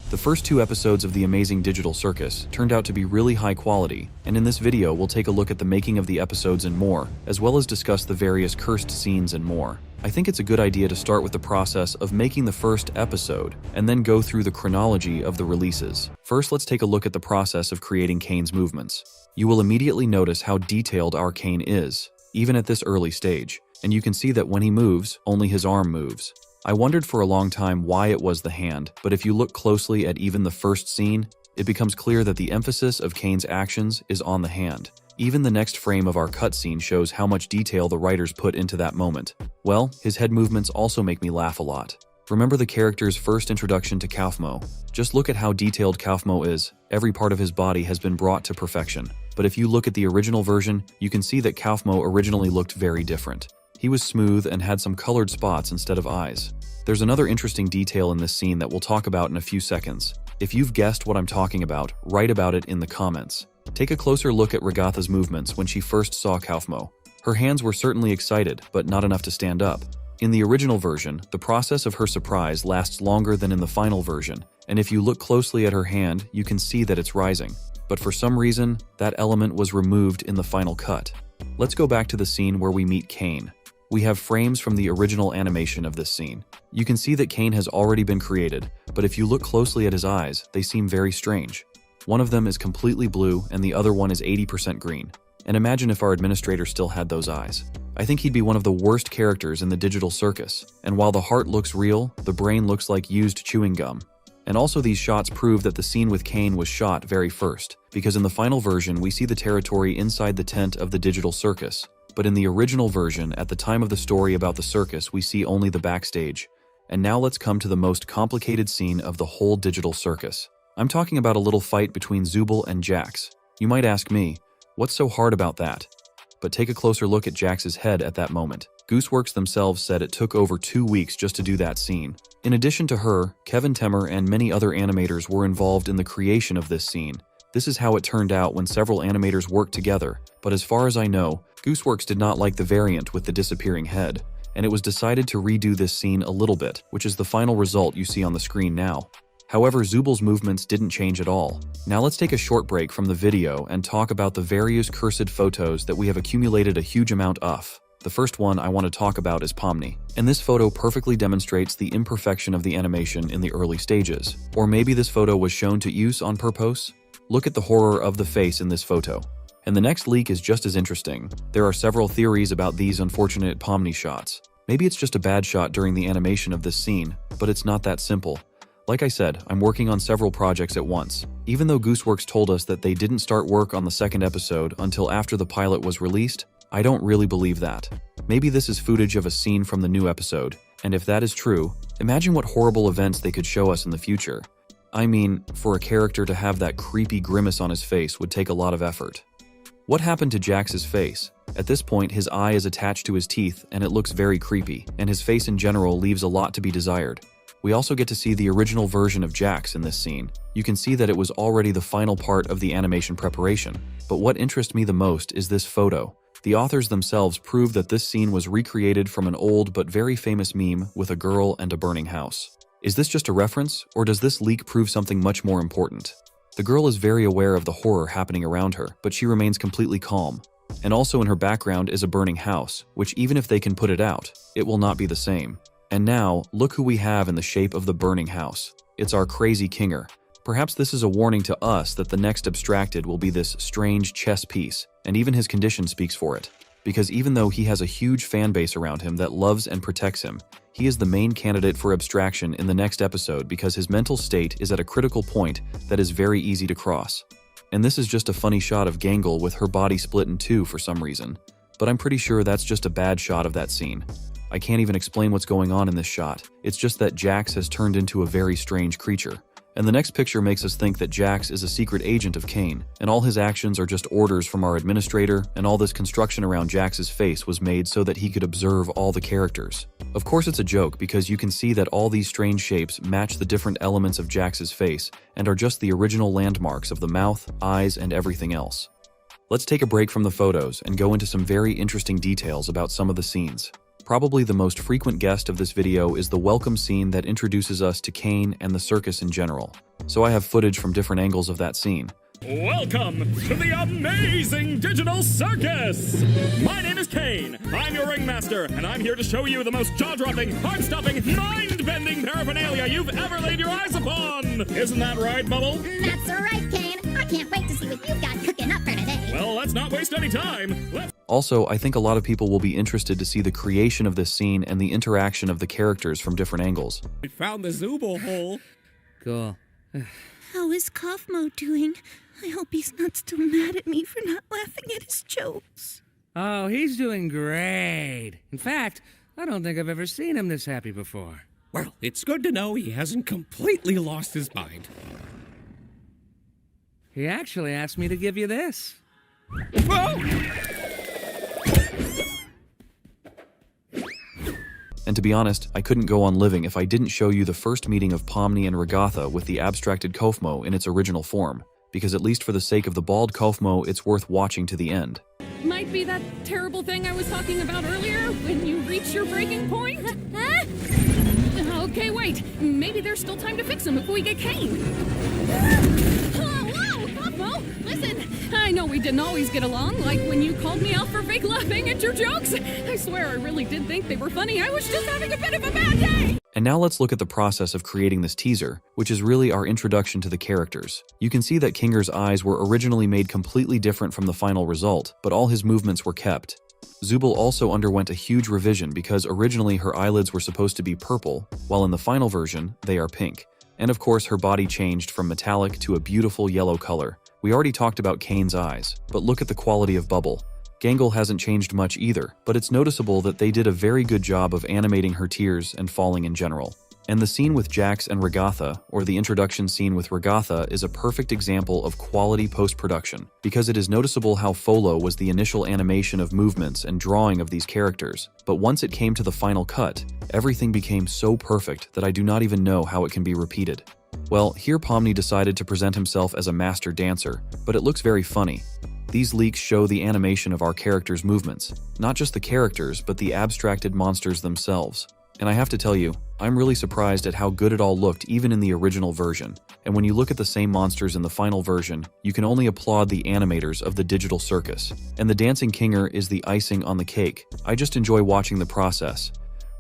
The first 2 episodes of the amazing digital circus turned out to be really high quality, and in this video we'll take a look at the making of the episodes and more, as well as discuss the various cursed scenes and more. I think it's a good idea to start with the process of making the first episode, and then go through the chronology of the releases. First, let's take a look at the process of creating Kane's movements. You will immediately notice how detailed our Kane is, even at this early stage, and you can see that when he moves, only his arm moves. I wondered for a long time why it was the hand, but if you look closely at even the first scene, it becomes clear that the emphasis of Kane's actions is on the hand. Even the next frame of our cutscene shows how much detail the writers put into that moment. Well, his head movements also make me laugh a lot. Remember the character's first introduction to Kaufmo? Just look at how detailed Kaufmo is. Every part of his body has been brought to perfection. But if you look at the original version, you can see that Kaufmo originally looked very different. He was smooth and had some colored spots instead of eyes. There's another interesting detail in this scene that we'll talk about in a few seconds. If you've guessed what I'm talking about, write about it in the comments. Take a closer look at Regatha's movements when she first saw Kaufmo. Her hands were certainly excited, but not enough to stand up. In the original version, the process of her surprise lasts longer than in the final version, and if you look closely at her hand, you can see that it's rising. But for some reason, that element was removed in the final cut. Let's go back to the scene where we meet Kane. We have frames from the original animation of this scene. You can see that Kane has already been created, but if you look closely at his eyes, they seem very strange. One of them is completely blue and the other one is 80% green. And imagine if our administrator still had those eyes. I think he'd be one of the worst characters in the digital circus. And while the heart looks real, the brain looks like used chewing gum. And also these shots prove that the scene with Kane was shot very first, because in the final version we see the territory inside the tent of the digital circus. But in the original version, at the time of the story about the circus, we see only the backstage. And now let's come to the most complicated scene of the whole digital circus. I'm talking about a little fight between Zooble and Jax. You might ask me, what's so hard about that? But take a closer look at Jax's head at that moment. Gooseworx themselves said it took over 2 weeks just to do that scene. In addition to her, Kevin Temmer and many other animators were involved in the creation of this scene. This is how it turned out when several animators worked together, but as far as I know, Gooseworx did not like the variant with the disappearing head, and it was decided to redo this scene a little bit, which is the final result you see on the screen now. However, Zooble's movements didn't change at all. Now let's take a short break from the video and talk about the various cursed photos that we have accumulated a huge amount of. The first one I want to talk about is Pomni, and this photo perfectly demonstrates the imperfection of the animation in the early stages. Or maybe this photo was shown to use on purpose? Look at the horror of the face in this photo. And the next leak is just as interesting. There are several theories about these unfortunate Pomni shots. Maybe it's just a bad shot during the animation of this scene, but it's not that simple. Like I said, I'm working on several projects at once. Even though Gooseworx told us that they didn't start work on the second episode until after the pilot was released, I don't really believe that. Maybe this is footage of a scene from the new episode, and if that is true, imagine what horrible events they could show us in the future. I mean, for a character to have that creepy grimace on his face would take a lot of effort. What happened to Jax's face? At this point, his eye is attached to his teeth and it looks very creepy, and his face in general leaves a lot to be desired. We also get to see the original version of Jax in this scene. You can see that it was already the final part of the animation preparation. But what interests me the most is this photo. The authors themselves prove that this scene was recreated from an old but very famous meme with a girl and a burning house. Is this just a reference, or does this leak prove something much more important? The girl is very aware of the horror happening around her, but she remains completely calm. And also in her background is a burning house, which even if they can put it out, it will not be the same. And now, look who we have in the shape of the burning house. It's our crazy Kinger. Perhaps this is a warning to us that the next abstracted will be this strange chess piece, and even his condition speaks for it. Because even though he has a huge fan base around him that loves and protects him, he is the main candidate for abstraction in the next episode because his mental state is at a critical point that is very easy to cross. And this is just a funny shot of Gangle with her body split in two for some reason, but I'm pretty sure that's just a bad shot of that scene. I can't even explain what's going on in this shot. It's just that Jax has turned into a very strange creature. And the next picture makes us think that Jax is a secret agent of Kane, and all his actions are just orders from our administrator, and all this construction around Jax's face was made so that he could observe all the characters. Of course it's a joke because you can see that all these strange shapes match the different elements of Jax's face and are just the original landmarks of the mouth, eyes, and everything else. Let's take a break from the photos and go into some very interesting details about some of the scenes. Probably the most frequent guest of this video is the welcome scene that introduces us to Kane and the circus in general. so I have footage from different angles of that scene. Welcome to the amazing digital circus! My name is Kane. I'm your ringmaster, and I'm here to show you the most jaw-dropping, heart-stopping, mind-bending paraphernalia you've ever laid your eyes upon! Isn't that right, Bubble? That's right, Kane. I can't wait to see what you've got cooking up for today. Well, let's not waste any time. Also, I think a lot of people will be interested to see the creation of this scene and the interaction of the characters from different angles. We found the Zooble hole. Cool. How is Kaufmo doing? I hope he's not still mad at me for not laughing at his jokes. Oh, he's doing great. In fact, I don't think I've ever seen him this happy before. Well, it's good to know he hasn't completely lost his mind. He actually asked me to give you this. Whoa! And to be honest, I couldn't go on living if I didn't show you the first meeting of Pomni and Regatha with the abstracted Kaufmo in its original form, because at least for the sake of the bald Kaufmo, it's worth watching to the end. Might be that terrible thing I was talking about earlier, when you reach your breaking point? Huh? Okay, wait. Maybe there's still time to fix him if we get Kane. Whoa, Kaufmo! Listen, I know we didn't always get along, like when you called me out for fake laughing at your jokes. I swear I really did think they were funny. I was just having a bit of a bad day! And now let's look at the process of creating this teaser, which is really our introduction to the characters. You can see that Kinger's eyes were originally made completely different from the final result, but all his movements were kept. Zooble also underwent a huge revision because originally her eyelids were supposed to be purple, while in the final version, they are pink. And of course, her body changed from metallic to a beautiful yellow color. We already talked about Kane's eyes, but look at the quality of Bubble. Gangle hasn't changed much either, but it's noticeable that they did a very good job of animating her tears and falling in general. And the scene with Jax and Regatha, or the introduction scene with Regatha, is a perfect example of quality post-production, because it is noticeable how Folo was the initial animation of movements and drawing of these characters, but once it came to the final cut, everything became so perfect that I do not even know how it can be repeated. Well, here Pomni decided to present himself as a master dancer, but it looks very funny. These leaks show the animation of our characters' movements, not just the characters, but the abstracted monsters themselves. And I have to tell you, I'm really surprised at how good it all looked even in the original version. And when you look at the same monsters in the final version, you can only applaud the animators of the digital circus. And the dancing Kinger is the icing on the cake. I just enjoy watching the process.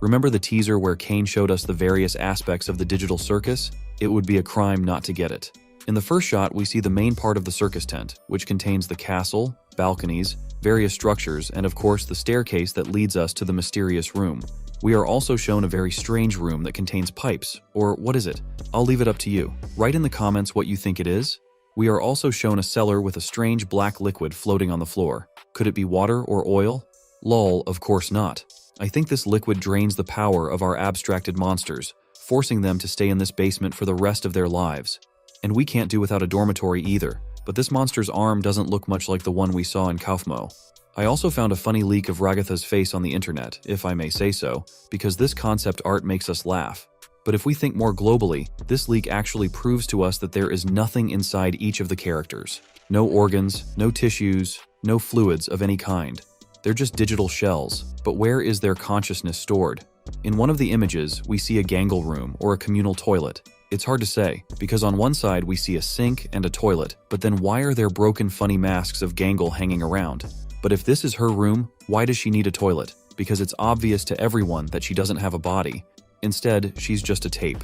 Remember the teaser where Kane showed us the various aspects of the digital circus? It would be a crime not to get it. In the first shot, we see the main part of the circus tent, which contains the castle, balconies, various structures, and of course the staircase that leads us to the mysterious room. We are also shown a very strange room that contains pipes, or what is it? I'll leave it up to you. Write in the comments what you think it is. We are also shown a cellar with a strange black liquid floating on the floor. Could it be water or oil? Lol, of course not. I think this liquid drains the power of our abstracted monsters, forcing them to stay in this basement for the rest of their lives. And we can't do without a dormitory either, but this monster's arm doesn't look much like the one we saw in Kaufmo. I also found a funny leak of Ragatha's face on the internet, if I may say so, because this concept art makes us laugh. But if we think more globally, this leak actually proves to us that there is nothing inside each of the characters. No organs, no tissues, no fluids of any kind. They're just digital shells, but where is their consciousness stored? In one of the images, we see a gangle room or a communal toilet. It's hard to say, because on one side we see a sink and a toilet, but then why are there broken funny masks of Gangle hanging around? But if this is her room, why does she need a toilet? Because it's obvious to everyone that she doesn't have a body. Instead, she's just a tape.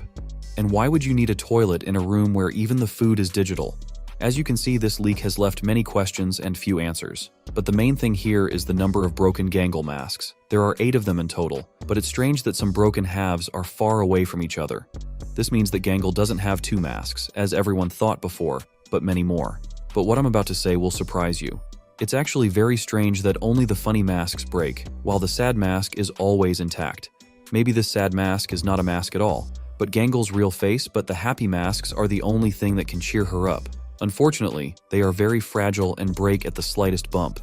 And why would you need a toilet in a room where even the food is digital? As you can see, this leak has left many questions and few answers. But the main thing here is the number of broken Gangle masks. There are 8 of them in total, but it's strange that some broken halves are far away from each other. This means that Gangle doesn't have 2 masks, as everyone thought before, but many more. But what I'm about to say will surprise you. It's actually very strange that only the funny masks break, while the sad mask is always intact. Maybe this sad mask is not a mask at all, but Gangle's real face, but the happy masks are the only thing that can cheer her up. Unfortunately, they are very fragile and break at the slightest bump.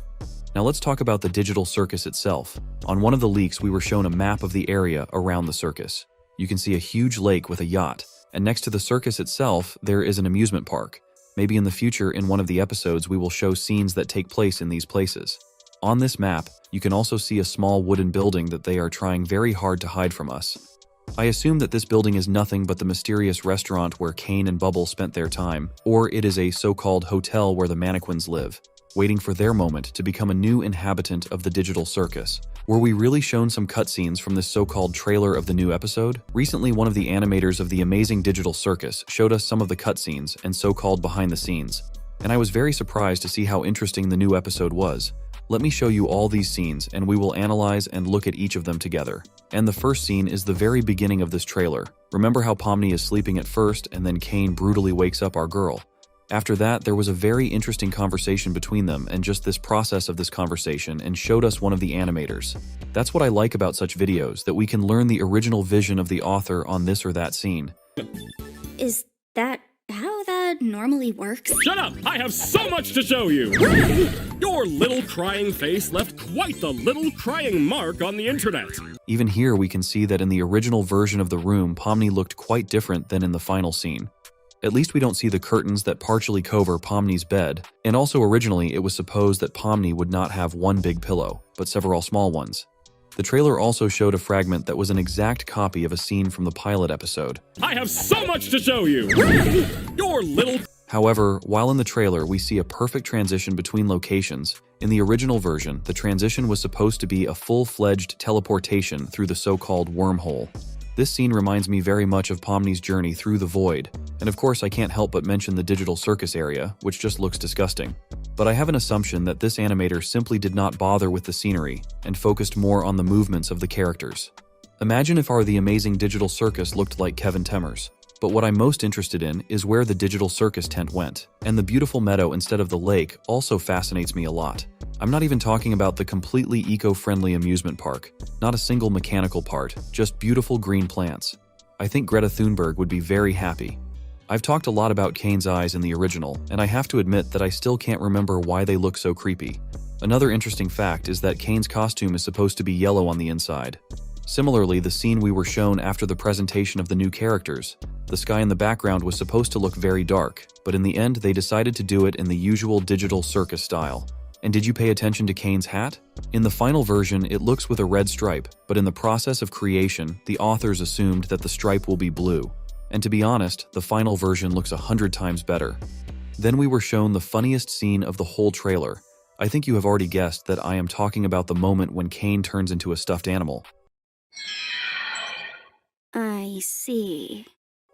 Now let's talk about the digital circus itself. On one of the leaks, we were shown a map of the area around the circus. You can see a huge lake with a yacht, and next to the circus itself, there is an amusement park. Maybe in the future, in one of the episodes, we will show scenes that take place in these places. On this map, you can also see a small wooden building that they are trying very hard to hide from us. I assume that this building is nothing but the mysterious restaurant where Kane and Bubble spent their time, or it is a so-called hotel where the mannequins live, waiting for their moment to become a new inhabitant of the digital circus. Were we really shown some cutscenes from this so-called trailer of the new episode? Recently, one of the animators of the amazing digital circus showed us some of the cutscenes and so-called behind the scenes, and I was very surprised to see how interesting the new episode was. Let me show you all these scenes, and we will analyze and look at each of them together. And the first scene is the very beginning of this trailer. Remember how Pomni is sleeping at first, and then Kane brutally wakes up our girl. After that, there was a very interesting conversation between them, and just this process of this conversation and showed us one of the animators. That's what I like about such videos, that we can learn the original vision of the author on this or that scene. Is that how that normally works? Shut up! I have so much to show you! Your little crying face left quite the little crying mark on the internet. Even here, we can see that in the original version of the room, Pomni looked quite different than in the final scene. At least we don't see the curtains that partially cover Pomni's bed, and also originally it was supposed that Pomni would not have one big pillow, but several small ones. The trailer also showed a fragment that was an exact copy of a scene from the pilot episode. I have so much to show you! Your little... However, while in the trailer we see a perfect transition between locations, in the original version, the transition was supposed to be a full-fledged teleportation through the so-called wormhole. This scene reminds me very much of Pomni's journey through the void, and of course I can't help but mention the digital circus area, which just looks disgusting. But I have an assumption that this animator simply did not bother with the scenery, and focused more on the movements of the characters. Imagine if our The Amazing Digital Circus looked like Kevin Temmer's. But what I'm most interested in is where the digital circus tent went, and the beautiful meadow instead of the lake also fascinates me a lot. I'm not even talking about the completely eco-friendly amusement park, not a single mechanical part, just beautiful green plants. I think Greta Thunberg would be very happy. I've talked a lot about Kane's eyes in the original, and I have to admit that I still can't remember why they look so creepy. Another interesting fact is that Kane's costume is supposed to be yellow on the inside. Similarly, the scene we were shown after the presentation of the new characters, the sky in the background was supposed to look very dark, but in the end they decided to do it in the usual digital circus style. And did you pay attention to Kane's hat? In the final version, it looks with a red stripe, but in the process of creation, the authors assumed that the stripe will be blue. And to be honest, the final version looks 100 times better. Then we were shown the funniest scene of the whole trailer. I think you have already guessed that I am talking about the moment when Kane turns into a stuffed animal. I see.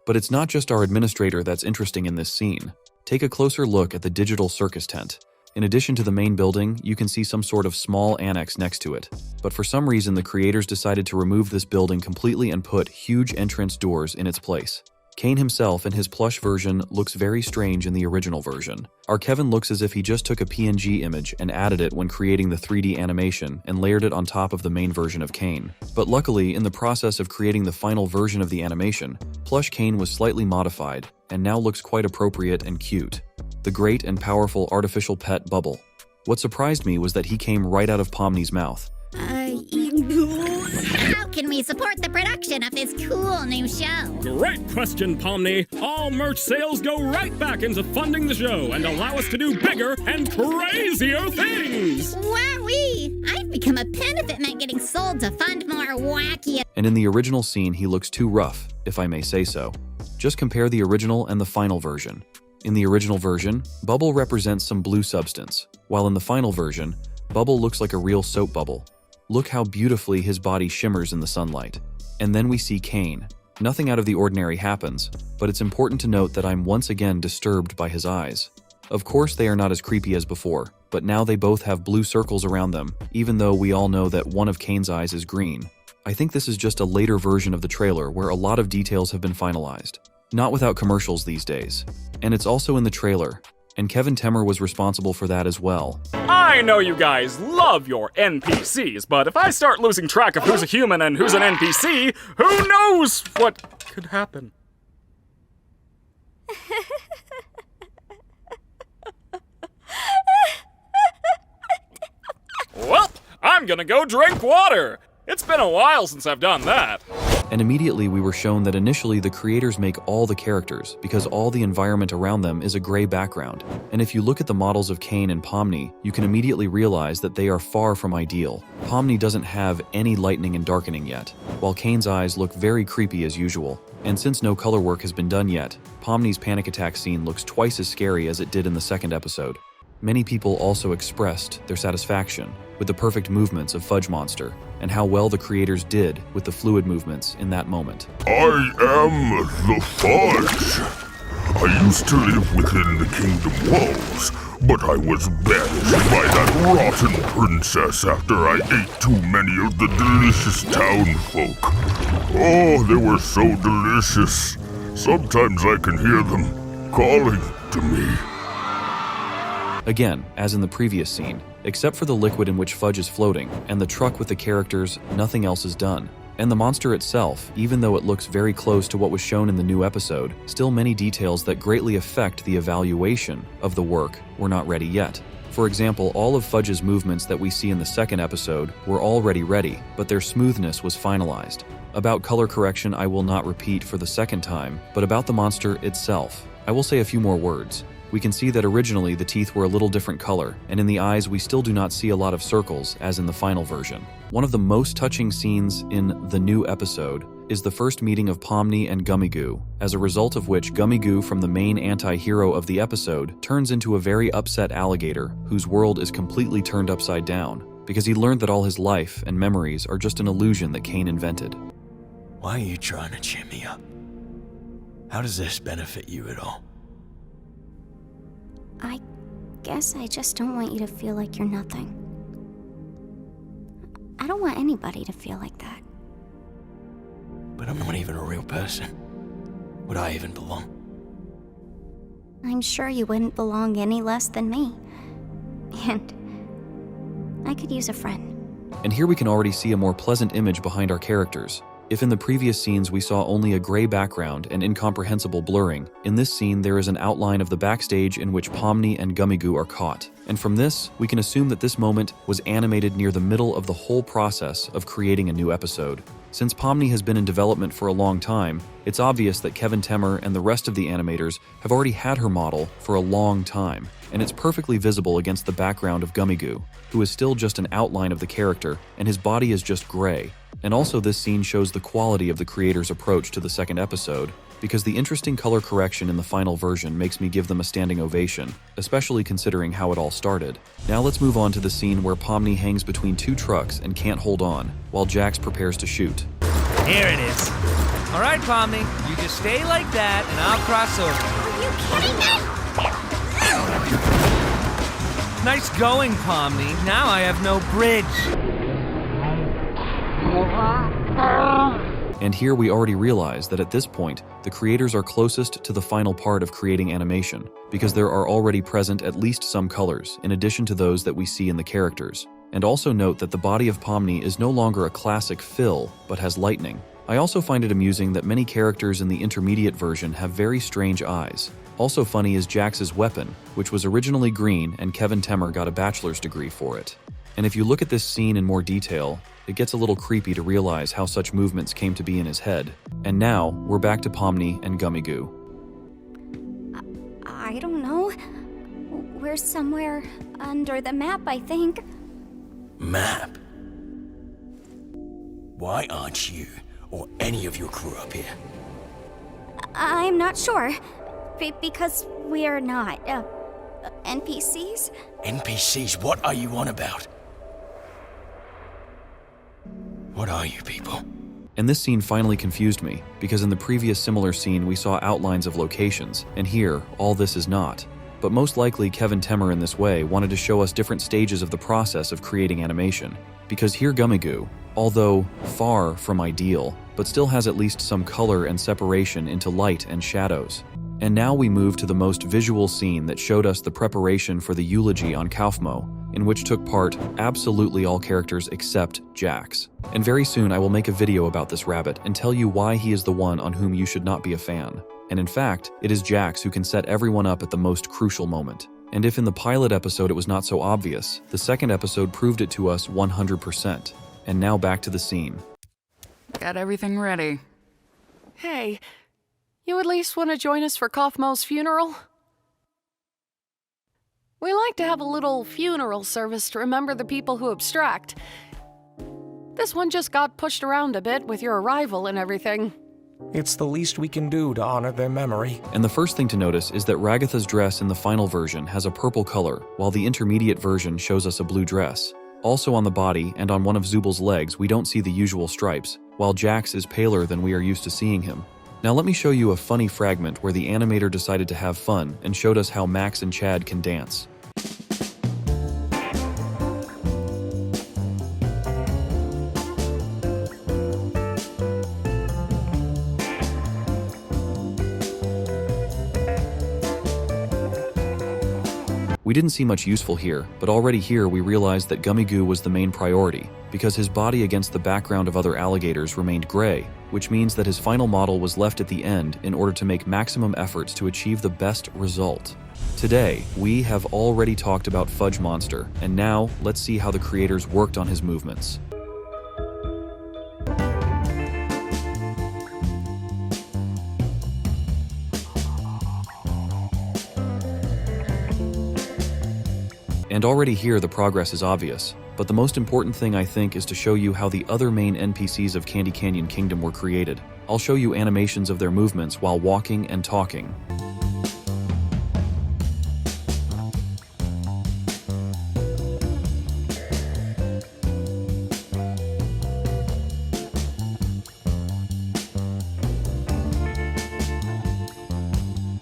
But it's not just our administrator that's interesting in this scene. Take a closer look at the digital circus tent. In addition to the main building, you can see some sort of small annex next to it. But for some reason, the creators decided to remove this building completely and put huge entrance doors in its place. Kane himself in his plush version looks very strange in the original version. Our Kevin looks as if he just took a PNG image and added it when creating the 3D animation and layered it on top of the main version of Kane. But luckily, in the process of creating the final version of the animation, plush Kane was slightly modified and now looks quite appropriate and cute. The great and powerful artificial pet Bubble. What surprised me was that he came right out of Pomni's mouth. How can we support the production of this cool new show? Great question, Pomni. All merch sales go right back into funding the show and allow us to do bigger and crazier things. Wowee! I'd become a pin if it meant getting sold to fund more wacky... And in the original scene, he looks too rough, if I may say so. Just compare the original and the final version. In the original version, Bubble represents some blue substance, while in the final version, Bubble looks like a real soap bubble. Look how beautifully his body shimmers in the sunlight. And then we see Kane. Nothing out of the ordinary happens, but it's important to note that I'm once again disturbed by his eyes. Of course they are not as creepy as before, but now they both have blue circles around them, even though we all know that one of Kane's eyes is green. I think this is just a later version of the trailer where a lot of details have been finalized. Not without commercials these days. And it's also in the trailer, and Kevin Temmer was responsible for that as well. I know you guys love your NPCs, but if I start losing track of who's a human and who's an NPC, who knows what could happen? Well, I'm gonna go drink water. It's been a while since I've done that. And immediately we were shown that initially the creators make all the characters because all the environment around them is a gray background. And if you look at the models of Cain and Pomni, you can immediately realize that they are far from ideal. Pomni doesn't have any lightening and darkening yet, while Cain's eyes look very creepy as usual. And since no color work has been done yet, Pomni's panic attack scene looks twice as scary as it did in the second episode. Many people also expressed their satisfaction with the perfect movements of Fudge Monster and how well the creators did with the fluid movements in that moment. I am the Fudge. I used to live within the kingdom walls, but I was banished by that rotten princess after I ate too many of the delicious townfolk. Oh, they were so delicious. Sometimes I can hear them calling to me. Again, as in the previous scene, except for the liquid in which Fudge is floating and the truck with the characters, nothing else is done. And the monster itself, even though it looks very close to what was shown in the new episode, still many details that greatly affect the evaluation of the work were not ready yet. For example, all of Fudge's movements that we see in the second episode were already ready, but their smoothness was finalized. About color correction, I will not repeat for the second time, but about the monster itself, I will say a few more words. We can see that originally the teeth were a little different color, and in the eyes we still do not see a lot of circles as in the final version. One of the most touching scenes in the new episode is the first meeting of Pomni and Gummigoo, as a result of which Gummigoo, from the main anti-hero of the episode, turns into a very upset alligator whose world is completely turned upside down, because he learned that all his life and memories are just an illusion that Cain invented. Why are you trying to cheer me up? How does this benefit you at all? I guess I just don't want you to feel like you're nothing. I don't want anybody to feel like that. But I'm not even a real person. Would I even belong? I'm sure you wouldn't belong any less than me. And I could use a friend. And here we can already see a more pleasant image behind our characters. If in the previous scenes we saw only a gray background and incomprehensible blurring, in this scene there is an outline of the backstage in which Pomni and Gummigoo are caught. And from this, we can assume that this moment was animated near the middle of the whole process of creating a new episode. Since Pomni has been in development for a long time, it's obvious that Kevin Temmer and the rest of the animators have already had her model for a long time, and it's perfectly visible against the background of Gummigoo, who is still just an outline of the character, and his body is just gray. And also this scene shows the quality of the creator's approach to the second episode, because the interesting color correction in the final version makes me give them a standing ovation, especially considering how it all started. Now let's move on to the scene where Pomni hangs between two trucks and can't hold on, while Jax prepares to shoot. Here it is. All right, Pomni, you just stay like that and I'll cross over. Are you kidding me? Nice going, Pomni. Now I have no bridge. And here we already realize that at this point, the creators are closest to the final part of creating animation, because there are already present at least some colors, in addition to those that we see in the characters. And also note that the body of Pomni is no longer a classic fill, but has lightning. I also find it amusing that many characters in the intermediate version have very strange eyes. Also funny is Jax's weapon, which was originally green and Kevin Temmer got a bachelor's degree for it. And if you look at this scene in more detail, it gets a little creepy to realize how such movements came to be in his head. And now, we're back to Pomni and Gummigoo. I don't know. We're somewhere under the map, I think. Map? Why aren't you or any of your crew up here? I'm not sure. Because we're not, NPCs? NPCs? What are you on about? What are you people? And this scene finally confused me, because in the previous similar scene we saw outlines of locations, and here, all this is not. But most likely Kevin Temmer in this way wanted to show us different stages of the process of creating animation. Because here Gummigoo, although far from ideal, but still has at least some color and separation into light and shadows. And now we move to the most visual scene that showed us the preparation for the eulogy on Kaufmo, in which took part absolutely all characters except Jax. And very soon I will make a video about this rabbit and tell you why he is the one on whom you should not be a fan. And in fact, it is Jax who can set everyone up at the most crucial moment. And if in the pilot episode it was not so obvious, the second episode proved it to us 100%. And now back to the scene. Got everything ready. Hey, you at least want to join us for Kaufmo's funeral? We like to have a little funeral service to remember the people who abstract. This one just got pushed around a bit with your arrival and everything. It's the least we can do to honor their memory. And the first thing to notice is that Ragatha's dress in the final version has a purple color, while the intermediate version shows us a blue dress. Also on the body and on one of Zubal's legs, we don't see the usual stripes, while Jax is paler than we are used to seeing him. Now let me show you a funny fragment where the animator decided to have fun and showed us how Max and Chad can dance. We didn't see much useful here, but already here we realized that Gummy Goo was the main priority, because his body against the background of other alligators remained gray, which means that his final model was left at the end in order to make maximum efforts to achieve the best result. Today, we have already talked about Fudge Monster, and now let's see how the creators worked on his movements. And already here the progress is obvious, but the most important thing I think is to show you how the other main NPCs of Candy Canyon Kingdom were created. I'll show you animations of their movements while walking and talking.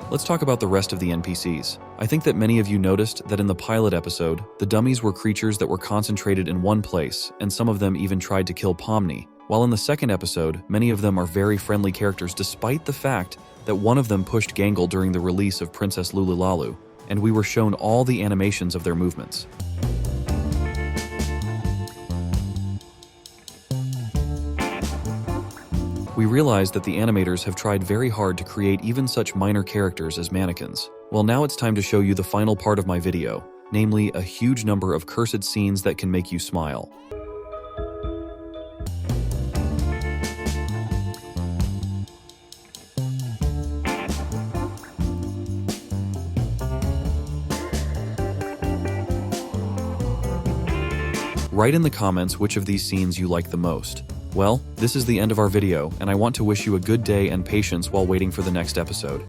Let's talk about the rest of the NPCs. I think that many of you noticed that in the pilot episode, the dummies were creatures that were concentrated in one place, and some of them even tried to kill Pomni. While in the second episode, many of them are very friendly characters despite the fact that one of them pushed Gangle during the release of Princess Lululalu, and we were shown all the animations of their movements. We realize that the animators have tried very hard to create even such minor characters as mannequins. Well, now it's time to show you the final part of my video, namely a huge number of cursed scenes that can make you smile. Write in the comments which of these scenes you like the most. Well, this is the end of our video, and I want to wish you a good day and patience while waiting for the next episode.